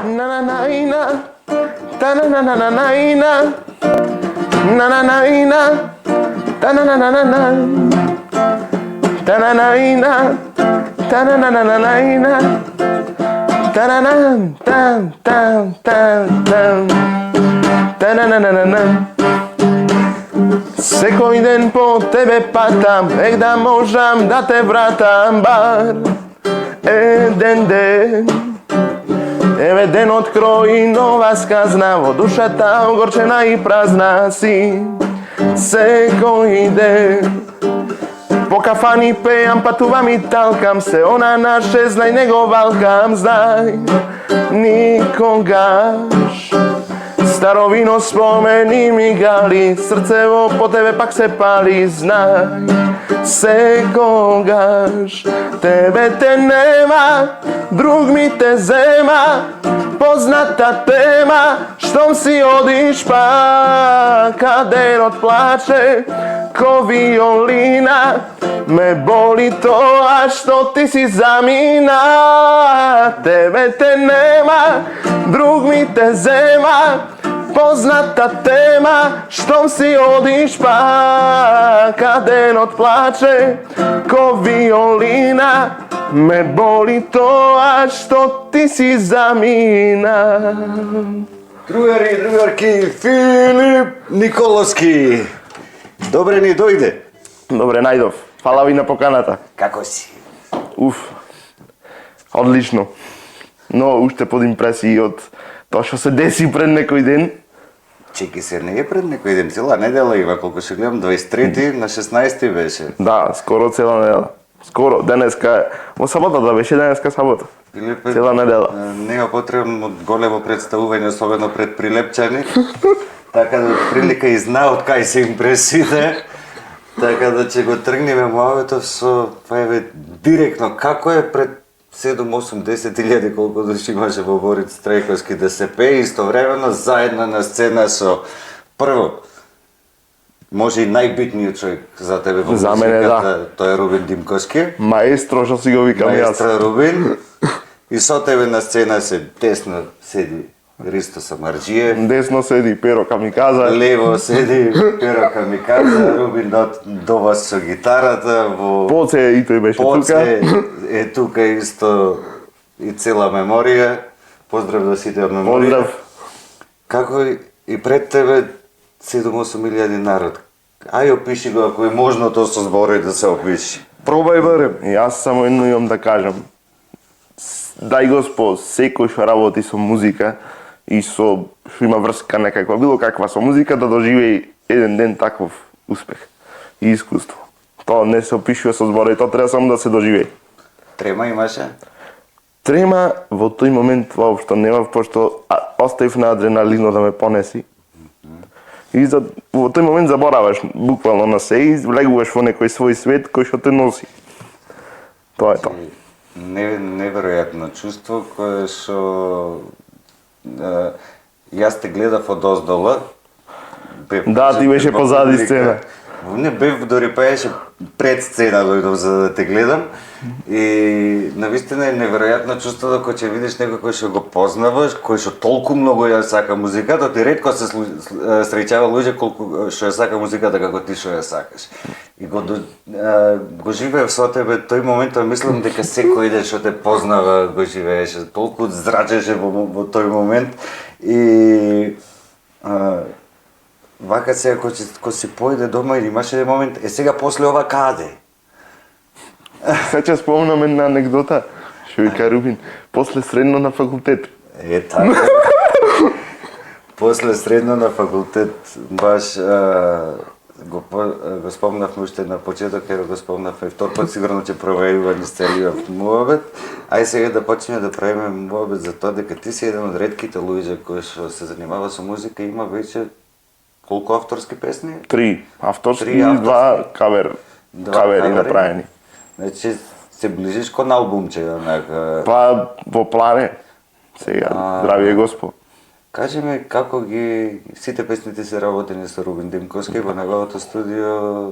Na na na na, ta na na na na na na na na na, ta na na na na na, ta na na na, ta na na na na na, ta na na tam tam tam tam, ta na na na na na. Sekoj den po tebe patam, da možam da te vratam bar jeden den. Tebe den odkroji nova skazna, vo duša ta ogorčena i prazna si. Sekoj den po kafani pejam, pa tu vam i talkam se, ona naše znaj nego valkam, znaj nikogaš. Starovino spomeni mi gali, srcevo po tebe pak se pali, znaj se kogaš. Tebe te nema, drug mi te zema, poznata tema, štom si odiš pa kader odplače ko violina. Me boli to, a što ti si zamina. Tebe te nema, drug mi te zema, poznata tema, štom si odiš pa kaden odplače ko violina. Me boli to, a što ti si zamina. Drugari i drugarki, Filip Николовски. Добре ни дојде. Добре, најдов. Фала ви на поканата. Како си? Уф, одлично. Но уште под импресии од тоа што се деси пред некој ден. Чеки се, не е пред некој ден, цела недела има, колку ще гледам, 23 на 16 беше. Да, скоро цела недела. Скоро, денеска, во саботата беше, денеска сабота. Филипе, цела недела. Нема потребно големо представување, особено пред Прилепчани. Така да прилика и зна од кај се импресите. Така да ќе го тргнеме муавето со, директно, како е пред 7-8-10 илјади колку души имаше во Борис Страјковски да се пее истовремено заедно на сцена со прво, може и најбитниот човек за тебе во за мене, музиката, тој е Рубин Димковски. Маестро, што си го викам јас. Маестро Рубин. И со тебе на сцена се десно седи Ристо Самарджиев. Десно седи Перо Камиказа. Лево седи Перо Камиказа, Рубин до вас со гитарата. Поце и тој беше тука. Поце е тука исто и цела меморија. Поздрав до сите од меморија. Поздрав. Како и пред тебе 7-8 илјади народ. Ај опиши го ако е можно тоа со зборови да се опиши. Пробај барем. Јас само едно имам да кажам. Дај Господ секој што работи со музика и што има врска некаква, било каква со музика, да доживеи еден ден таков успех и искуство. Тоа не се опишува со зборови, тоа треба само да се доживеи. Трема имаше? Трема во тој момент воопшто нема, пошто оставив на адреналинот да ме понеси. И во тој момент забораваш буквално на се и влегуваш во некој свој свет кој што те носи. Тоа е тоа. Неверојатно чувство кое што јас те гледав од оздола. Да, ти беше позади сцена. Не бев дори пееше пред сцена дојдов за да те гледам и навистина е неверојатно чувство кога ќе видиш некој кој што го познаваш, кој што толку многу ја сака музиката, ти ретко се среќава луѓе колку што ја сака музиката како ти што ја сакаш. И го живеев со тебе тој момент, мислам дека секој ден што те познава го живееше, толку зрачеше во тој момент и вака сега кога си појде дома и имаше еден момент, сега после ова каде? Сега спомнам една анекдота, што вика Рубин, после средно на факултет. Така. После средно на факултет, баш го спомнавме уште на почеток, ево го спомнавме втор пат, сигурно ќе провејува низ целиот муабет. Ај сега да почнеме да правиме муабет за тоа дека ти си еден од ретките луѓе кои што се занимава со музика и има веќе колку авторски песни? 3 авторски и 2 кавери направени. Значи се ближиш кон албумче, онака. Па во плане. Сега, здравие Господ. Кажи ми како ги сите песните се работени со Рубин Димковски во неговото студио,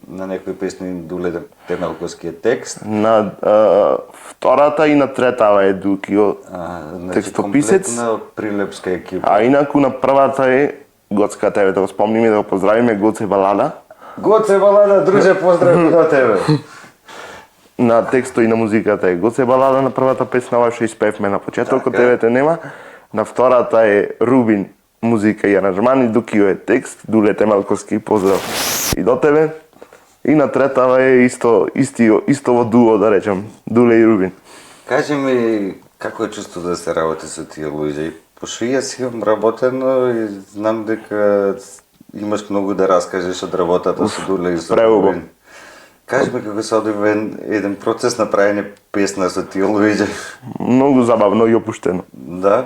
на некои песни Дуле Темелковски е текст. На втората и на третава е Дукио текстописец, комплетна прилепска екипа. а инаку на првата е Гоцка тебе, да го спомниме, да го поздравиме, Гоце Балада. Гоце Балада, друже, поздрав до тебе. На текстот и на музиката е Гоце Балада на првата песна, ова што испевме на почетокот, Така. тебе те нема. На втората е Рубин, музика и аранжман, и Дукио е текст, Дуле Темелковски, поздрав и до тебе. И на третава е истово дуо, да речем, Дуле и Рубин. Кажи ми, како е чувство да се работи со тие луѓе? Пошто и јас имам работено и знам дека имаш многу да раскажеш од работата со Дуле и со преубаво. Рубин. Кажи ми како се одвива еден процес на правење песна со тие луѓе. Многу забавно и опуштено. Да.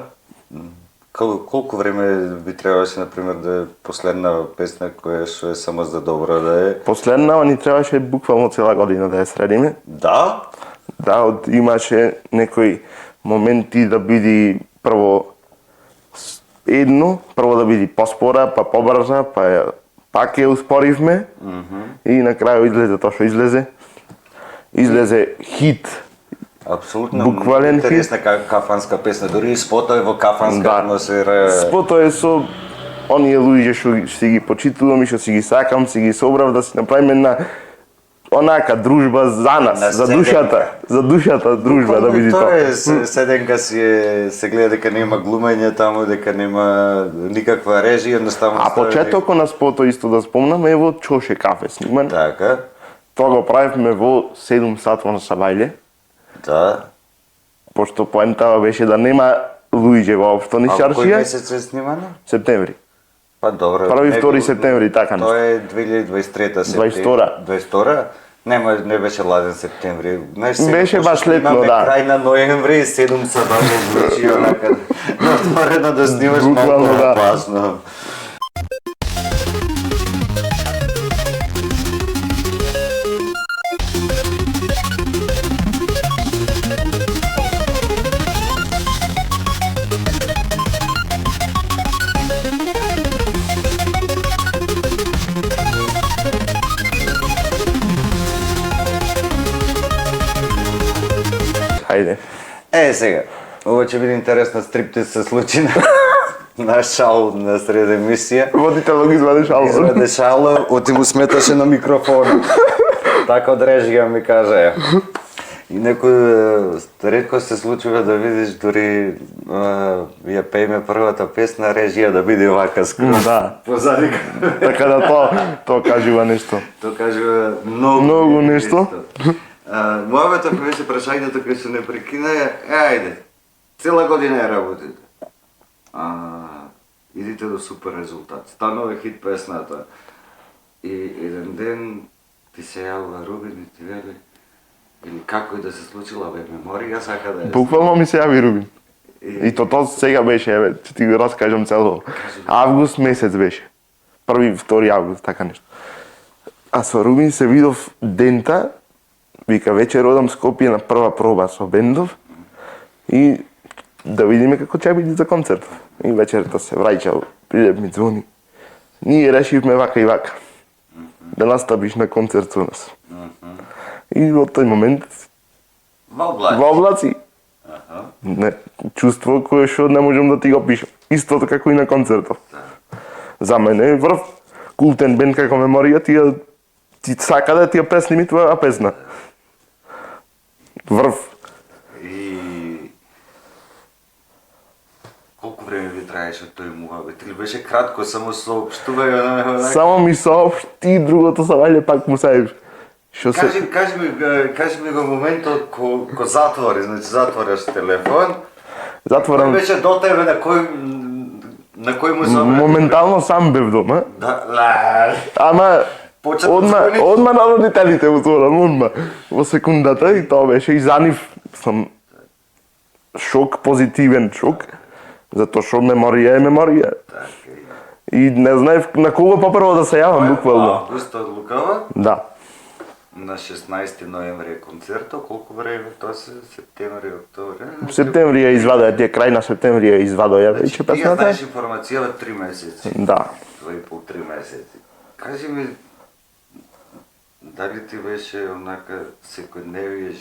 Колку време би требаше, например, да е последна песна која што е само за добро да е? Последнава ни требаше буквално цела година да ја средиме. Да? Да, имаше некои моменти да биде прво прво да биде поспора, па побрза, па пак ја успоривме и на крај излезе тоа што излезе. Излезе хит. Апсолутно Буквален интересна кафанска песна, дури и спото е во кафанска Да. атмосфера. Спото е со оние луѓе што си ги почитувам и што си ги сакам, си ги собрав да си направиме една онака дружба за нас, На за седенка. душата дружба да биде Тоа тоа. е седенка се гледа дека нема глумење таму, дека нема никаква режија, едноставно А стави- почетокот на спото исто да спомнам е во Чоше кафе сниман. Така, Тоа го правивме во 7 сат на Сабајле, да. пошто поентава беше да нема луѓе воопшто ни А во кој чаршија. месец е снимано? Септември. Па добро. 1-2 септември, така Тоа нешто. е 2023 септември. 22-ра. 22-ра? Не беше ладен септември. Знаеш, сега, Беше пошто баш летно, имаме да. крај на ноември, 7 саба звучи онака. Натворено да снимаш малку Буквално, да. опасно. Хајде. Сега, ова ќе биде интересна стриптиз се случи на шал на сред емисија. Водителот ги изваде шалот. Изведе шала, оти му сметаше на микрофон. Така од режија ми кажа. И некој ретко се случува да видиш дури ја пееме првата песна, режија да биде вака скроз. Да. Позади. Така да тоа кажува нешто. Тоа кажува многу. Многу нешто. Мојавата беше прашањето кое се не прекина е, ајде, цела година ја работите. Идите до супер резултат. Станува хит песната. И еден ден ти се јавува Рубин и ти вели, или како и да се случила, бе, меморија сака да е. Буквално ми се јави Рубин. И тоа сега беше, еве, ќе ти го раскажам цело. Август месец беше. 1-2 август, така нешто. А со Рубин се видов дента, вика вечер одам Скопје на прва проба со бендов и да видиме како ќе биде за концерт. И вечерта се враќал, прилеп ми звони. Ние решивме вака и вака. Да настапиш на концерт со нас. И во тој момент Во облака. во облаци. Не, чувство кое што не можам да ти го пишам. Истото како и на концертов. За мене е врв култен бенд како меморија, ти сака да ти ја пресними твоја песна. Врв. И колку време ви траеше тој муабет? Или беше кратко, само соопштување? Само ми соопшти, другото Сабајле пак му сајаш. Што се... Кажи ми го моментот ко затвори, значи затвораш телефон. Затворам... Кој беше до тебе, на кој му се обрати? Моментално сам бев дома. Да, Ама Почет од одма звониш? на родителите отворам, одма. Во секундата и тоа беше и за нив сам шок, позитивен шок, затоа што меморија е меморија. Така И не знаев на кого попрво да се јавам буквално. Август од Лукава? Да. На 16 ноември е концерто, колко време? То се септември, октомври. В септември ја извадоа, тие крај на септември ја извадоа веќе Ти ја песната. знаеш информацијава 3 месеци. Да. 2,5-3 месеци. Кажи ми, дали ти беше онака секојдневие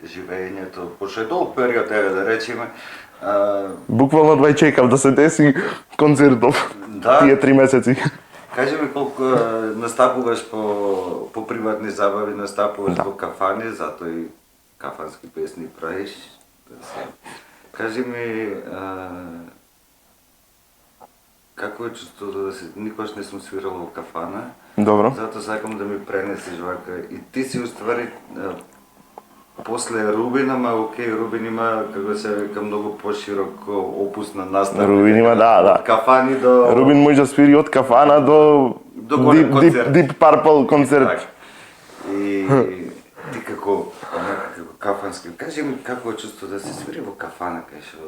живеењето, пошто е долг период, да речеме, Буквално двај чекав да се деси концертов. Да. Тие 3 месеци. кажи ми колку настапуваш по приватни забави, настапуваш во кафани, затоа и кафански песни правиш. Кажи ми, како е чувството да се... Никош не сум свирал во кафана, Добро. затоа сакам да ми пренесеш вака. И ти си уствари после Рубин, ама окей, Рубин има, како се века, многу поширок опус на настави. Рубин има, да. Од кафани до... Рубин може да свири од кафана до голем концерт. Deep Purple концерт. Така. И ти како кафански, кажи ми како е чувство да се свири во кафана, кај што,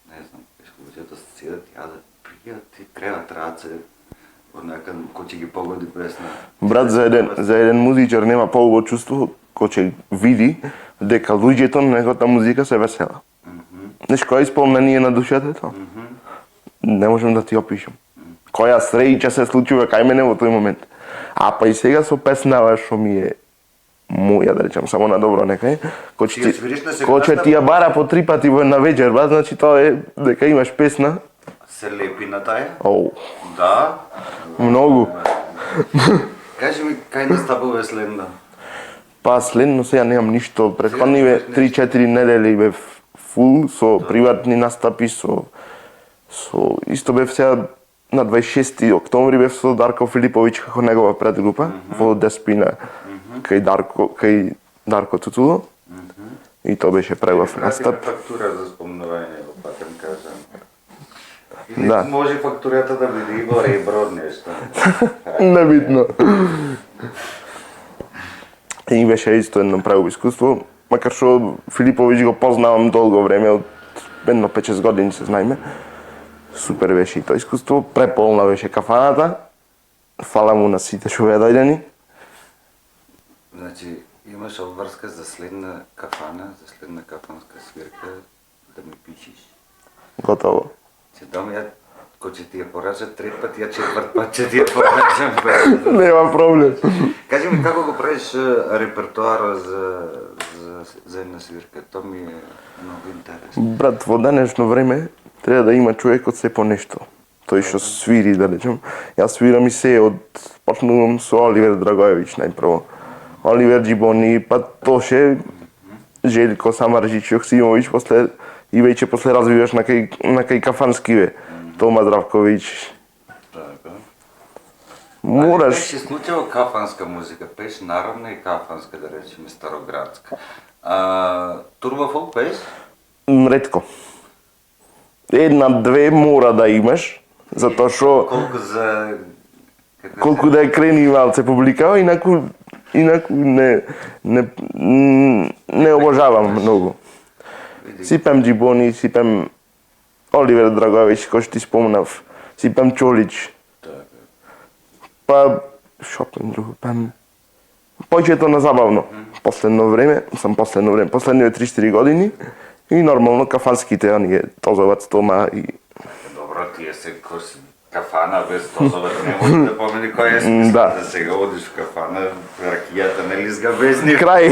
не знам, кај што луѓето се седат, јадат, пијат и креват раце, онака кој ќе ги погоди песна. Брат, за еден музичар нема поубаво чувство кој ќе види дека луѓето на неговата музика се весела. Знаеш која исполнение на душата е тоа? Не можам да ти опишам. Која среќа се случува кај мене во тој момент. А па и сега со песнава што ми е моја, да речам, само на добро некај, кој Ти ја свириш на секој кој ќе ти ја бара по 3 пати во една вечер, брат, значи тоа е дека имаш песна. Се лепи на таја? Оу, Да. многу. Кажи ми, кај настапува следна? Па следно сега немам ништо. Претходниве 3-4 недели бев фул со приватни настапи, со исто бев сега на 26 октомври бев со Дарко Филиповиќ како негова предгрупа во Деспина кај Дарко Туцуло. И тоа беше прегов настап. Фактура за спомнување, опакам кажам. Да. Може фактурата да биде и во ребро нешто. Небитно. И беше исто едно право искуство, макар што Филиповиќ го познавам долго време, од едно 5-6 години се знаеме. Супер беше и тоа искуство, преполна беше кафаната. Фала му на сите што беа дојдени. Значи, имаш обврска за следна кафана, за следна кафанска свирка, да ми пишеш. Готово. Че дом ја, кој ќе ти ја порача трет пат, ја четврт пат ќе ти ја порачам. Нема проблем. Кажи ми како го правиш репертоара за една свирка, тоа ми е многу интересно. Брат, во денешно време треба да има човек од се по нешто. Тој што свири, да речем. Јас свирам и се почнувам со Оливер Драгоевиќ најпрво. Оливер Џибони, па Тоше, Желко Самарџич, Јоксимовиќ, после и веќе после развиваш на кај кафанскиве. Тома Здравковиќ. Така. Мораш. Пееш исклучиво кафанска музика, пееш народна и кафанска, да речеме староградска. Турбофолк пееш? Ретко. Една-две мора да имаш, затоа што Колку за... колку да е крени малце публикава, инаку не обожавам многу. Сипем Џибони, сипем Оливер Драговиќ, кој што ти спомнав, сипем Чолич. Па, шо пем друго, пем... Појчето на забавно. Последниве време, последниве 3-4 години, и нормално кафанските, оние Тозовац, Тома и... Добро, тие се кафана без Тозовац не може да помени кој е смисла. Да. Да сега одиш в кафана, ракијата не лизга без нив. Крај.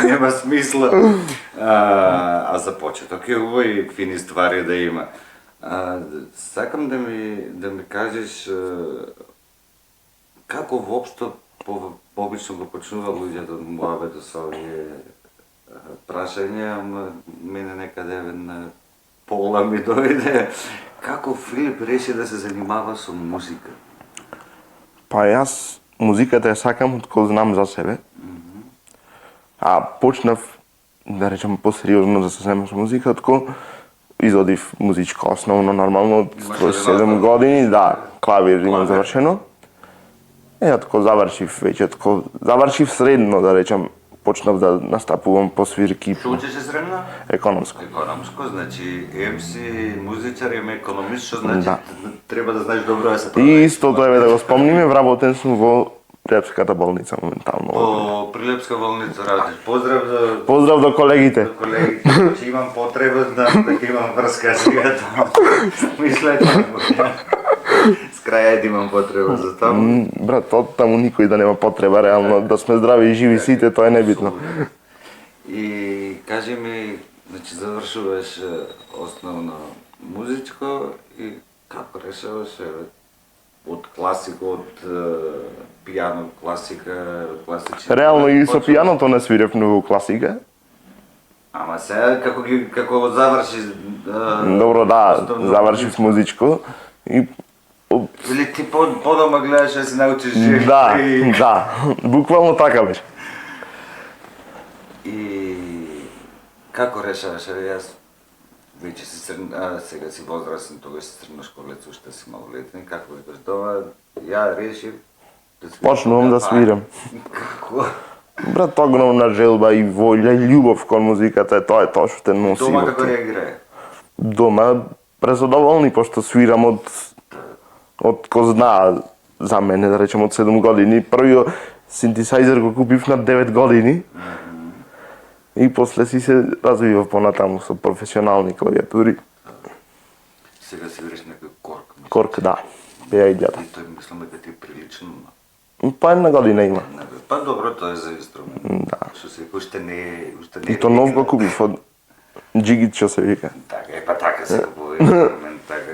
Нема смисла. А за почеток е убаво и фини ствари да има. Сакам да ми кажеш како воопшто обично го почнува луѓето муабето со овие прашања, ама мене некаде на пола ми дојде. Како Филип реши да се занимава со музика? Па јас музиката ја сакам од кога знам за себе. А почнав, да речем, посериозно да се занимавам со музика, од кога изодив музичка основно, нормално, од 7 години, да, клавир имам завршено. Од кога завршив средно, да речем, почнав да настапувам по свирки. Што учеше средно? Економско. Економско, значи си музичар, економист, што значи Да. треба да знаеш добро да се И прави. истото е да го спомниме, вработен сум во Прилепската болница моментално. По Прилепска болница радиш. Поздрав до колегите. до колегите, че имам потреба да имам връзка сега там. Мисля, че с края да имам потреба за там. Брат, таму никој да нема потреба, реално, да сме здрави и живи сите, тоа е небитно. И кажи ми, значи завршуваш основно музичко и како решаваш од класика, од пијано класика, класични... Реално и со пијаното не свирев многу класика. Ама сега како завршиш... Добро, да, основно завршив музичко и Или ти по-дома гледаш да си научиш жив да, и... да, буквално така беше. И како решаваш, јас вече сега си возрастен, тогаш си средношколец, уште си малолетен, како викаш дома, ја решив да свирам. Почнувам да свирам. Како? Брат, огромна желба и волја и љубов кон музиката, тоа е тоа што те носи. Дома во како те. реагирае? Дома презадоволни, пошто свирам од ко знаа за мене, да речем, од 7 години. Првиот синтесајзер го купив на 9 години. И после си се развива понатаму со професионални клавиатури. Сега си видиш некој корк. Корк, да, пеја и дјата. И тој мислам дека ти е прилично. Па една година има. Па добро, тоа е за инструмент. Да. Што се уште не е... И то нов го купив од Джигит, што се вика. Така, па така се купува инструмент, така.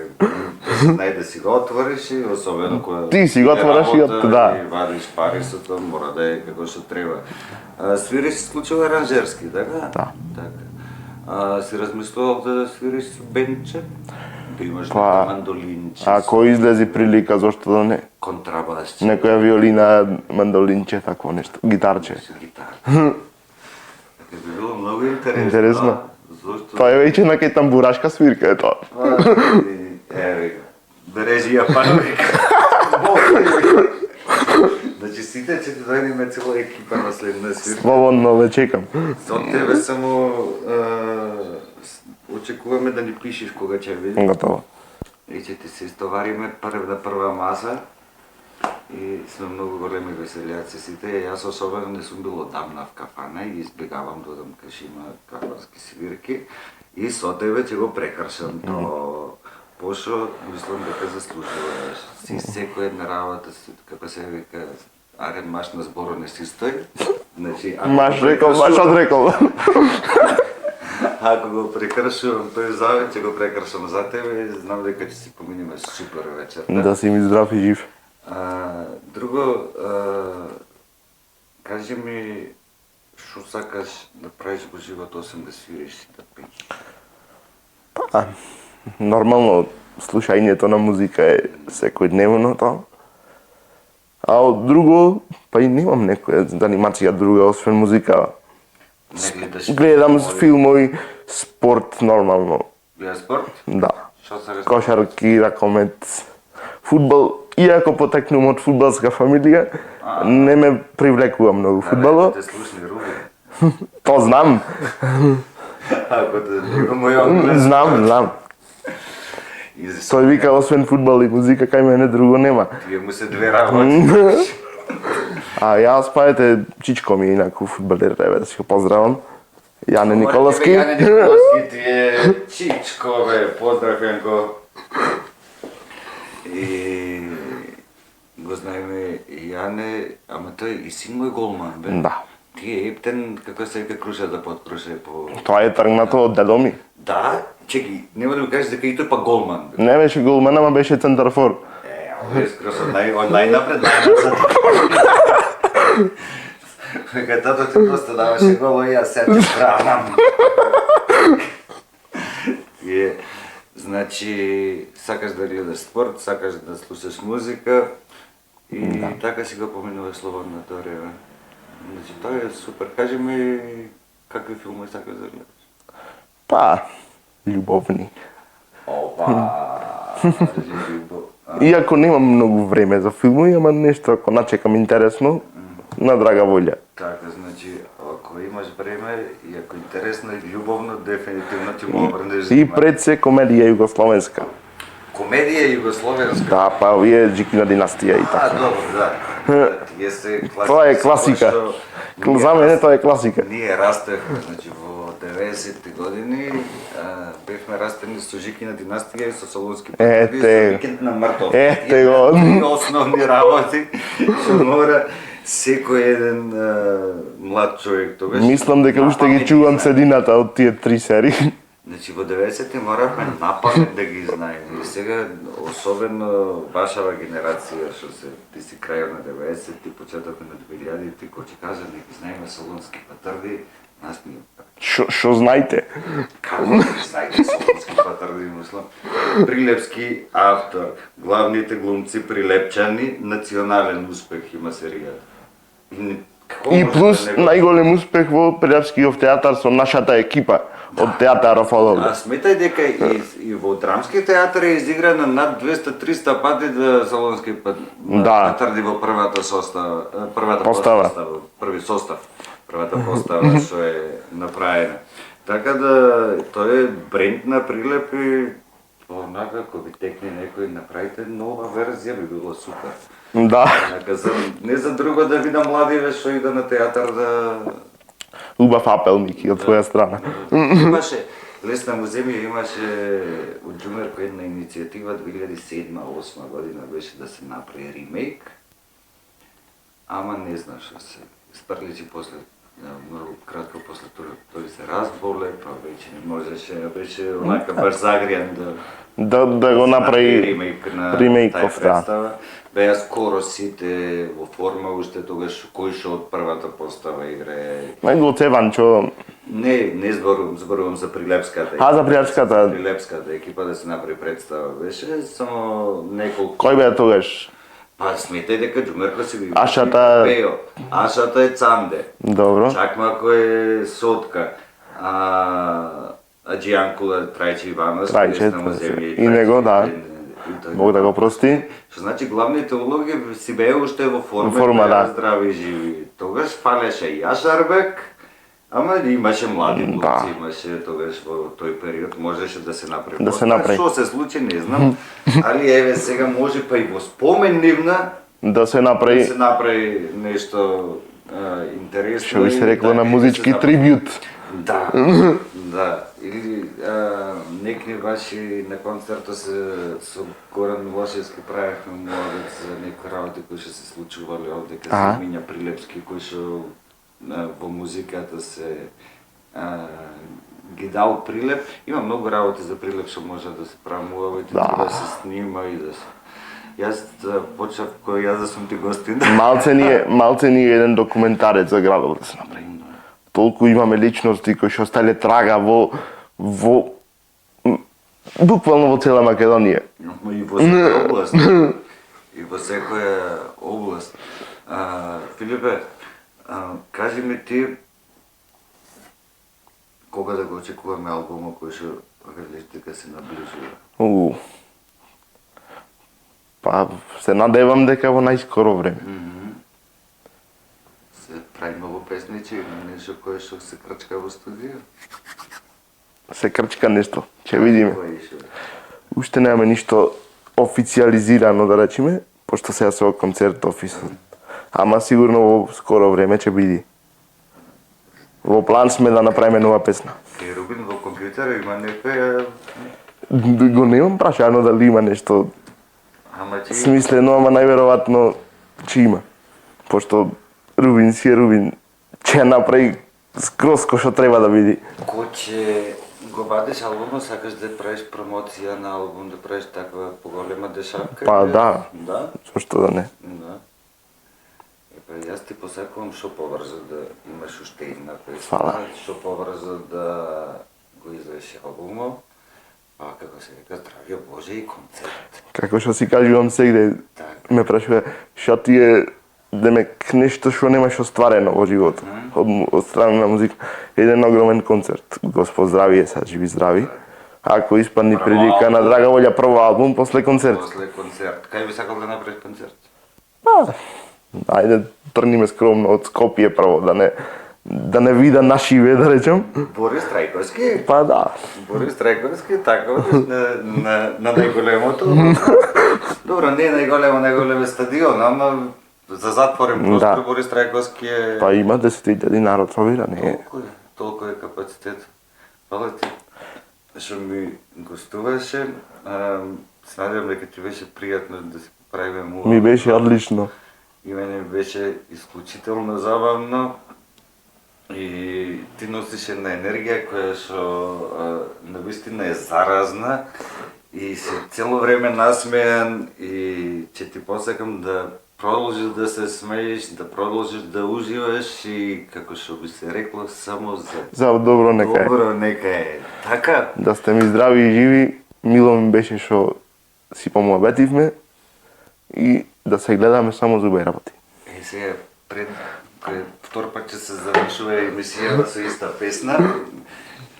Да си го отвориш и особено кога... Ти си го отвориш и да. И вадиш пари со тоа, мора да е како што треба. Свириш исклучиво аранжерски, така? Да. Така. Си размислувал да свириш со бендче? Да имаш Па, некој мандолинче, Ако излези прилика, зошто да не? контрабасче, Некоја виолина, мандолинче, такво нешто, гитарче. со гитара. Така би било многу интересно. Интересно. Да? Зошто? Тоа е веќе на кај тамбурашка свирка е тоа. Еве, бережи ја панорика. Значи сите ќе ти дојдеме цела екипа на следна свирка. Слободно ве чекам. Од тебе само очекуваме да ни пишеш кога ќе видиш. Готово. И ќе ти се истовариме на прва маса. И сме многу големи веселјаци сите. Јас особено не сум бил одамна в кафана и избегавам да одам кај шо има кафански свирки. И со тебе ќе го прекршам то. Пошо, мислам дека заслужуваш. Си секој една работа, како се вика, арен маш на зборо не си стои. Значи, Маш рекол, маш одрекол. Ако го прекршувам тој завет, ќе го прекршам за тебе и знам дека ќе си поминеме супер вечер. Да си ми здрав и жив. Друго, кажи ми, што сакаш да правиш во живот освен да свириш и да пееш? Па, нормално, слушањето на музика е секојдневно тоа. А од друго, па и немам некоја занимација друга, освен музика. Не гледаш Гледам филмови? филмови, спорт нормално. Гледаш спорт? Да. Што сакаш? Кошарки, ракомет, фудбал. Иако потекнувам од фудбалска фамилија, не ме привлекува многу фудбалот. Те слушни руби. Тоа знам. Ако да има мој англес. Знам. И за Тој вика, освен фудбал и музика, кај мене друго нема. тие му се две работи. А јас, паете, чичко ми е инаку фудбалер, еве да си го поздравам. Јане Николовски. Јане Николовски, ти е чичко, бе, поздрав Јанко. И го знаеме Јане, ама тој и син му е голман, бе. Да. Ти е ептен, како се вика, круша да подкруше по... Тоа е тргнато од дедо ми. Да, чеки, нема да ми кажеш дека и тој па голман, бе. Не беше голман, ама беше центарфор. Овој скрос од најнапред, најнапред. Века, тато ти просто даваше голо и јас сега ти правам. Значи, сакаш да гледаш спорт, сакаш да слушаш музика и така си го поминуваш слободното време. Значи, тоа е супер. Кажи ми, какви филми сакаш да гледаш? Па, љубовни. Опа! Иако немам многу време за филмови, ама нешто ако начекам интересно, на драга волја. Така, значи, ако имаш време и ако интересно и љубовно, дефинитивно ти му обрнеш И пред се комедија југословенска. Комедија југословенска? Да, па овие Джикина династија и така. Добро, да. се Тоа е класика. За мене тоа е класика. Ние растевме, значи во 90-ти години бевме растени со Жики на династија и со Солунски патарди, со Викенд на Мртов. Ете го. Три основни работи што мора секој еден млад човек тогаш. Мислам дека уште ги чувам седината од тие три серии. Значи во 90-ти моравме напамет да ги знаеме. И сега, особено вашава генерација, што се, ти си крајот на 90-ти, почетокот на 2000-ти, кој ќе каже да ги знаеме Солунски патарди, нас ни... Шо знаете? Како да ги знаете Солунски патарди, мислам? Прилепски автор, главните глумци прилепчани, национален успех има серијата. И плюс најголем успех во Прилепскиот театар со нашата екипа од театаров одовде. А сметај дека и во драмски театар е изиграна над 200-300 пати да Солунски патарди во првата постава, први состав, првата постава што е направена. Така да тоа е бренд на Прилеп и онака ако ви текне некој направите нова верзија би било супер. Да. Така не за друго да видам младиве што иде на театар да Убав апел, Мики, од твоја страна. Имаше Лесна муземија, имаше од Џумерко една иницијатива 2007-2008 година беше да се направи ремейк, ама не знам што се спрличи после, многу кратко после тој се разболе, па веќе не можеше, беше онака баш загријан да го направи ремейк на ремейков, тај представа. Беа скоро сите во форма уште тогаш кој што од првата постава играе. Него Цеванчо. Не зборувам за Прилепската. За Прилепската. Прилепската екипа да се направи представа беше само неколку. Кој беа тогаш? Па сметај дека Џумерко си би Ашата. Ашата е Цанде. Добро. Чакмако е Сотка. Аџијанкула Трајче Ивановски, и него, да. Бог да го прости. Што значи главните улоги си беа уште во форма, да. Здрави и живи. Тогаш фалеше Јашарбек, ама имаше млади глумци, имаше тогаш во тој период можеше да се направи. Да се направи. Што се случи не знам, али еве сега може па и во спомен нивна да се направи нешто интересно. Што би се рекло на музички трибют. Да, да. Или некни ваши на концертот со Горан Милошевски правевме муабет за некои работи кои што се случувале овде, кај се Миња Прилепски, кој што во музиката се ги дал Прилеп. Има многу работи за Прилеп што може да се прави муабет, да се снима и да се... Јас почнав кој јас да сум ти гостин. Малце ни е еден документарец за градот да се направи. Толку имаме личности кои што стале трага во буквално во цела Македонија. И во секоја област. И во секоја област. Филипе, кажи ми ти кога да го очекуваме албумот кој што кажеш дека се наближува? Па се надевам дека во најскоро време. Се прави ново песниче, има нешто кое што се крчка во студио? Се крчка нешто, ќе видиме. Уште немаме ништо официализирано да речеме, пошто сега се во концерт офисот. Ама сигурно во скоро време ќе биде. Во план сме да направиме нова песна. Е, Рубин, во компјутер има некоја... Го немам прашано дали има нешто смислено, ама најверојатно ќе има. Пошто Рубин си е Рубин, ќе направи скроз кој што треба да види. Кој ќе го вадиш албумот, сакаш да правиш промоција на албум, да правиш таква поголема дешавка? Па да. Да? Зошто да не? Да. Епа, јас ти посакувам што побрзо да имаш уште една песна, што побрзо да го извадиш албумот, а како се века, здравје Боже и концерт. Како што си кажувам сегде, ме прашува, што ти е демек нешто што немаш остварено во животот, од страна на музика. Еден огромен концерт, Господ здравие са, живи здрави. Ако испадни прилика на драга волја прво албум, после концерт. После концерт. Кај би сакал да направиш концерт? Ајде, тргниме скромно од Скопје прво, да не вида нашиве, да речем. Борис Трајковски? Па да. Борис Трајковски, така, на најголемото. Добро, не најголемо стадион, ама за затворен простор Борис Трајковски е... Па има 10.000 народ, пробира, не е. Толку е капацитет. Фала ти што ми гостуваше. Се надевам дека ти беше пријатно да се поправиме мува. Ми беше одлично. И мене беше исклучително забавно. И ти носиш една енергија која што навистина е заразна и си цело време насмејан и ќе ти посакам да продолжиш да се смееш, да продолжиш да уживаш и како што би се рекло само За добро нека е. добро нека е. Така? Да сте ми здрави и живи, мило ми беше што си помуабетивме и да се гледаме само за убави работи. Сега пред втор пат ќе се завршува емисијата со иста песна.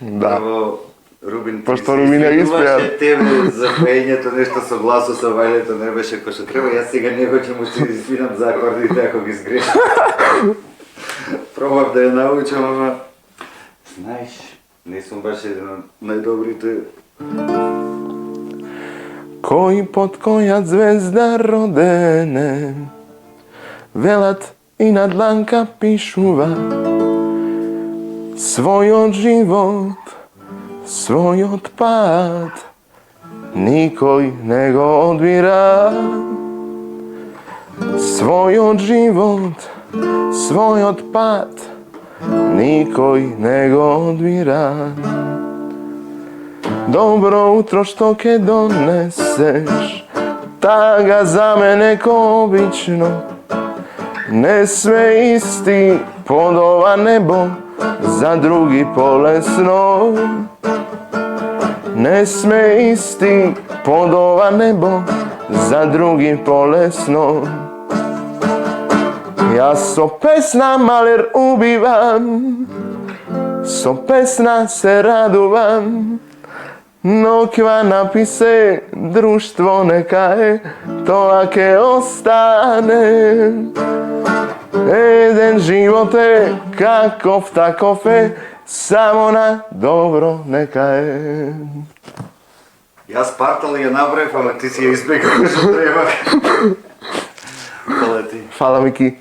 Да. Прво, Рубин, Пошто Рубин ја испеа. тебе за пеењето нешто со гласо со вајлето не беше кој што треба. Јас сега него ќе му се извинам за акордите ако ги сгрешам. Пробав да ја научам, ама знаеш, не сум баш еден од најдобрите. Кој под која звезда родене, велат и на дланка пишува својот живот, својот пат, никој не го одбира. Својот живот, својот пат, никој не го одбира. Добро утро што ке донесеш, тага за мене ко обично. Не сме исти под ова небо, за други полесно. Не сме исти под ова небо, за други полесно. Јас со песна малер убивам, со песна се радувам. Но ква написе друштво нека е, тоа ке остане. Еден живот е, каков таков е, само на добро нека е. Јас партал ја направив, ама ти си ја избегав што треба. Фала ти. Фала, Мики.